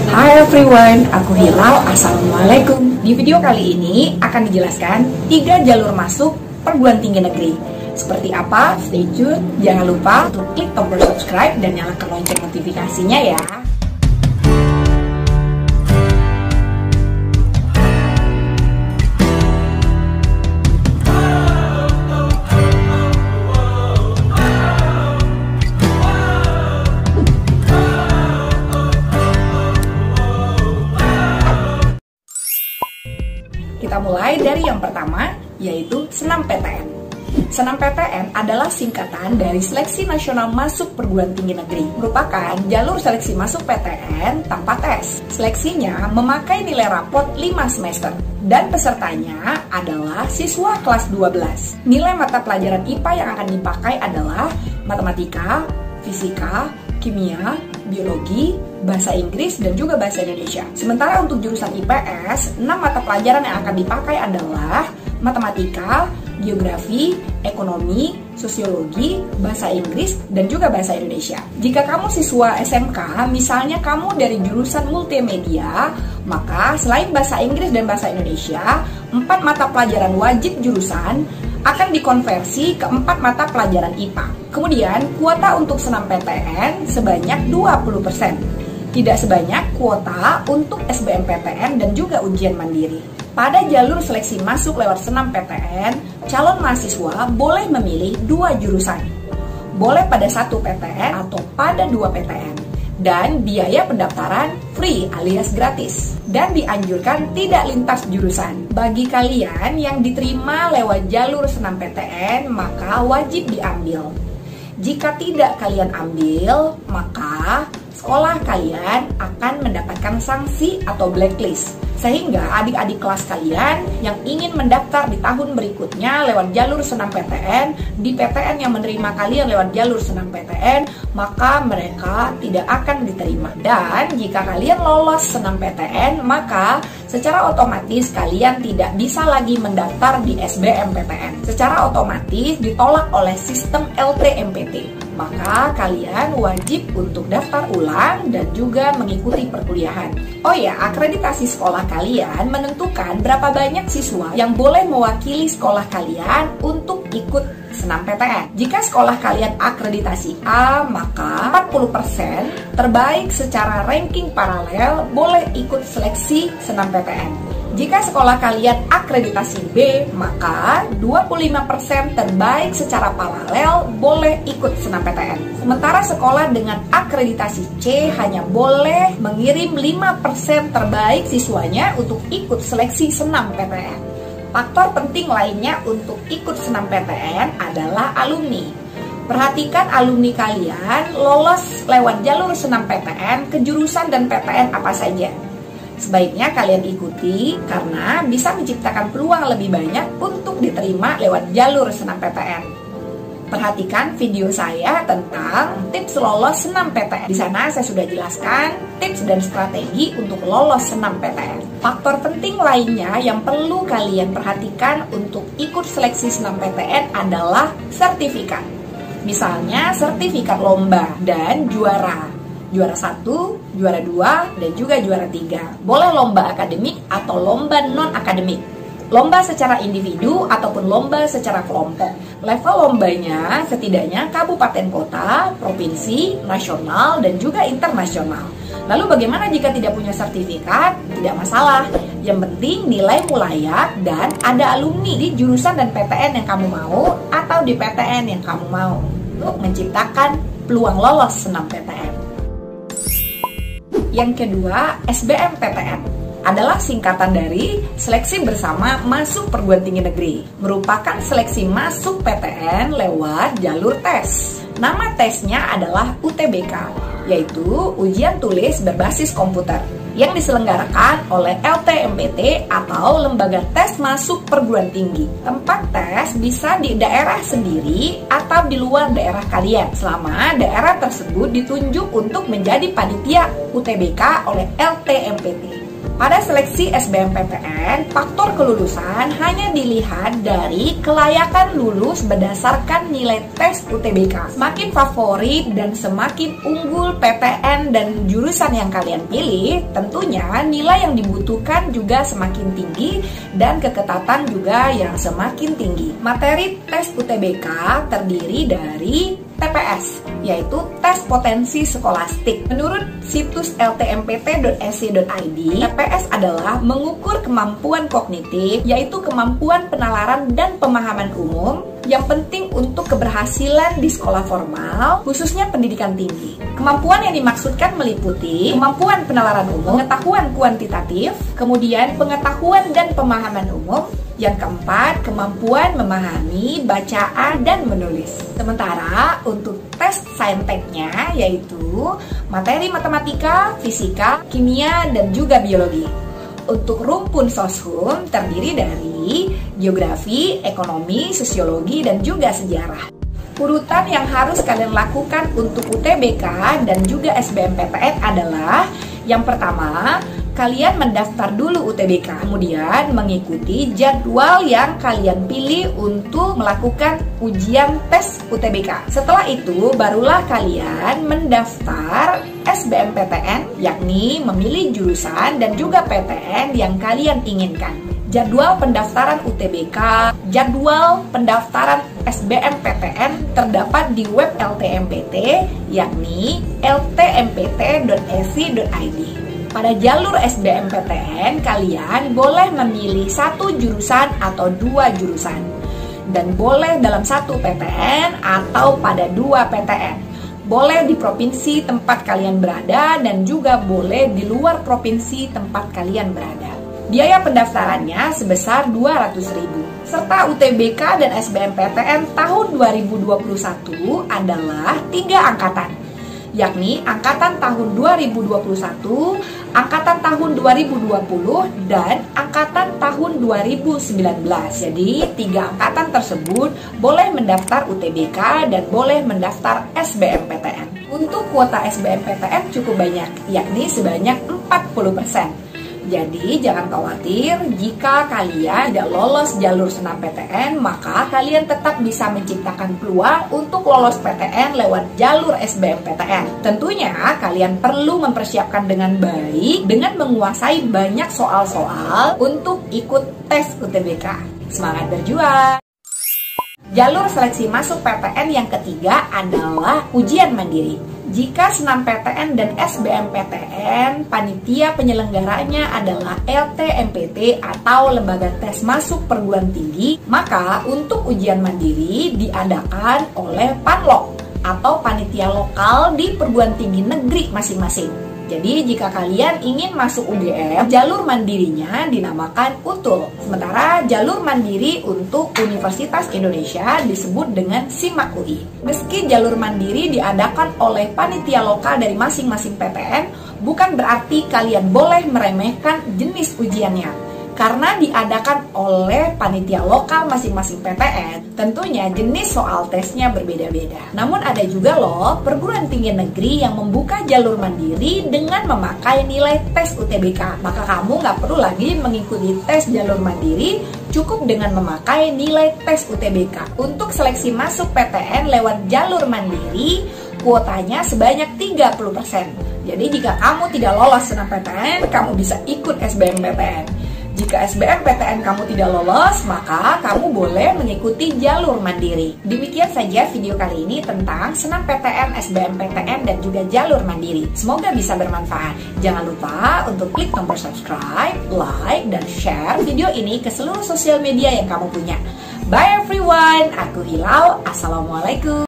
Hai everyone, aku Hilal. Assalamualaikum. Di video kali ini akan dijelaskan 3 jalur masuk perguruan tinggi negeri. Seperti apa? Stay tune. Jangan lupa untuk klik tombol subscribe dan nyalakan lonceng notifikasinya ya. Kita mulai dari yang pertama, yaitu SNMPTN. SNMPTN adalah singkatan dari Seleksi Nasional Masuk Perguruan Tinggi Negeri. Merupakan jalur seleksi masuk PTN tanpa tes. Seleksinya memakai nilai rapot 5 semester. Dan pesertanya adalah siswa kelas 12. Nilai mata pelajaran IPA yang akan dipakai adalah matematika, fisika, kimia, biologi, bahasa Inggris, dan juga bahasa Indonesia. Sementara untuk jurusan IPS, 6 mata pelajaran yang akan dipakai adalah matematika, geografi, ekonomi, sosiologi, bahasa Inggris, dan juga bahasa Indonesia. Jika kamu siswa SMK, misalnya kamu dari jurusan multimedia, maka selain bahasa Inggris dan bahasa Indonesia, 4 mata pelajaran wajib jurusan akan dikonversi ke 4 mata pelajaran IPA. Kemudian, kuota untuk SNMPTN sebanyak 20%. Tidak sebanyak kuota untuk SBMPTN dan juga ujian mandiri. Pada jalur seleksi masuk lewat SNMPTN, calon mahasiswa boleh memilih 2 jurusan. Boleh pada 1 PTN atau pada 2 PTN. Dan biaya pendaftaran free alias gratis. Dan dianjurkan tidak lintas jurusan. Bagi kalian yang diterima lewat jalur SNMPTN, maka wajib diambil. Jika tidak kalian ambil, maka sekolah kalian akan mendapatkan sanksi atau blacklist. Sehingga adik-adik kelas kalian yang ingin mendaftar di tahun berikutnya lewat jalur SNMPTN, di PTN yang menerima kalian lewat jalur SNMPTN, maka mereka tidak akan diterima. Dan jika kalian lolos SNMPTN, maka secara otomatis kalian tidak bisa lagi mendaftar di SBMPTN. Secara otomatis ditolak oleh sistem LTMPT. Maka kalian wajib untuk daftar ulang dan juga mengikuti perkuliahan. Oh ya, akreditasi sekolah kalian menentukan berapa banyak siswa yang boleh mewakili sekolah kalian untuk ikut SNMPTN. Jika sekolah kalian akreditasi A, maka 40% terbaik secara ranking paralel boleh ikut seleksi SNMPTN. Jika sekolah kalian akreditasi B, maka 25% terbaik secara paralel boleh ikut SNMPTN. Sementara sekolah dengan akreditasi C hanya boleh mengirim 5% terbaik siswanya untuk ikut seleksi SNMPTN. Faktor penting lainnya untuk ikut SNMPTN adalah alumni. Perhatikan alumni kalian lolos lewat jalur SNMPTN ke jurusan dan PTN apa saja. Sebaiknya kalian ikuti karena bisa menciptakan peluang lebih banyak untuk diterima lewat jalur SNMPTN. Perhatikan video saya tentang tips lolos SNMPTN. Di sana saya sudah jelaskan tips dan strategi untuk lolos SNMPTN. Faktor penting lainnya yang perlu kalian perhatikan untuk ikut seleksi SNMPTN adalah sertifikat. Misalnya sertifikat lomba dan juara. Juara 1, juara 2, dan juga juara 3. Boleh lomba akademik atau lomba non-akademik. Lomba secara individu ataupun lomba secara kelompok. Level lombanya setidaknya kabupaten kota, provinsi, nasional, dan juga internasional. Lalu bagaimana jika tidak punya sertifikat? Tidak masalah. Yang penting nilai layak dan ada alumni di jurusan dan PTN yang kamu mau atau di PTN yang kamu mau untuk menciptakan peluang lolos SNMPTN. Yang kedua, SBMPTN adalah singkatan dari Seleksi Bersama Masuk Perguruan Tinggi Negeri. Merupakan seleksi masuk PTN lewat jalur tes. Nama tesnya adalah UTBK, yaitu Ujian Tulis Berbasis Komputer, yang diselenggarakan oleh LTMPT atau Lembaga Tes Masuk Perguruan Tinggi. Tempat tes bisa di daerah sendiri atau di luar daerah kalian, selama daerah tersebut ditunjuk untuk menjadi panitia UTBK oleh LTMPT. Pada seleksi SBMPTN, faktor kelulusan hanya dilihat dari kelayakan lulus berdasarkan nilai tes UTBK. Semakin favorit dan semakin unggul PTN dan jurusan yang kalian pilih, tentunya nilai yang dibutuhkan juga semakin tinggi dan keketatan juga yang semakin tinggi. Materi tes UTBK terdiri dari TPS, yaitu tes potensi skolastik. Menurut situs ltmpt.ac.id, TPS adalah mengukur kemampuan kognitif, yaitu kemampuan penalaran dan pemahaman umum yang penting untuk keberhasilan di sekolah formal, khususnya pendidikan tinggi. Kemampuan yang dimaksudkan meliputi kemampuan penalaran umum, pengetahuan kuantitatif, kemudian pengetahuan dan pemahaman umum. Yang keempat, kemampuan memahami, bacaan, dan menulis. Sementara untuk tes sainteknya yaitu materi matematika, fisika, kimia, dan juga biologi. Untuk rumpun soshum terdiri dari geografi, ekonomi, sosiologi, dan juga sejarah. Urutan yang harus kalian lakukan untuk UTBK dan juga SBMPTN adalah yang pertama, kalian mendaftar dulu UTBK, kemudian mengikuti jadwal yang kalian pilih untuk melakukan ujian tes UTBK. Setelah itu, barulah kalian mendaftar SBMPTN, yakni memilih jurusan dan juga PTN yang kalian inginkan. Jadwal pendaftaran UTBK, jadwal pendaftaran SBMPTN terdapat di web LTMPT, yakni ltmpt.ac.id. Pada jalur SBMPTN, kalian boleh memilih satu jurusan atau dua jurusan, dan boleh dalam satu PTN atau pada dua PTN. Boleh di provinsi tempat kalian berada dan juga boleh di luar provinsi tempat kalian berada. Biaya pendaftarannya sebesar 200.000. Serta UTBK dan SBMPTN tahun 2021 adalah 3 angkatan, yakni angkatan tahun 2021, angkatan tahun 2020, dan angkatan tahun 2019. Jadi 3 angkatan tersebut boleh mendaftar UTBK dan boleh mendaftar SBMPTN. Untuk kuota SBMPTN cukup banyak, yakni sebanyak 40%. Jadi jangan khawatir jika kalian tidak lolos jalur senam PTN, maka kalian tetap bisa menciptakan peluang untuk lolos PTN lewat jalur SBMPTN. Tentunya kalian perlu mempersiapkan dengan baik dengan menguasai banyak soal-soal untuk ikut tes UTBK. Semangat berjuang! Jalur seleksi masuk PTN yang ketiga adalah ujian mandiri. Jika senam PTN dan SBMPTN, panitia penyelenggaranya adalah LTMPT atau Lembaga Tes Masuk Perguruan Tinggi, maka untuk ujian mandiri diadakan oleh Panlok atau panitia lokal di perguruan tinggi negeri masing-masing. Jadi jika kalian ingin masuk UGM, jalur mandirinya dinamakan UTUL. Sementara jalur mandiri untuk Universitas Indonesia disebut dengan SIMAK UI. Meski jalur mandiri diadakan oleh panitia lokal dari masing-masing PTN, bukan berarti kalian boleh meremehkan jenis ujiannya. Karena diadakan oleh panitia lokal masing-masing PTN, tentunya jenis soal tesnya berbeda-beda. Namun ada juga loh perguruan tinggi negeri yang membuka jalur mandiri dengan memakai nilai tes UTBK. Maka kamu nggak perlu lagi mengikuti tes jalur mandiri, cukup dengan memakai nilai tes UTBK. Untuk seleksi masuk PTN lewat jalur mandiri, kuotanya sebanyak 30%. Jadi jika kamu tidak lolos senam PTN, kamu bisa ikut SBMPTN. Jika SBMPTN kamu tidak lolos, maka kamu boleh mengikuti jalur mandiri. Demikian saja video kali ini tentang senam PTN, SBMPTN, dan juga jalur mandiri. Semoga bisa bermanfaat. Jangan lupa untuk klik tombol subscribe, like, dan share video ini ke seluruh sosial media yang kamu punya. Bye everyone, aku Hilal. Assalamualaikum.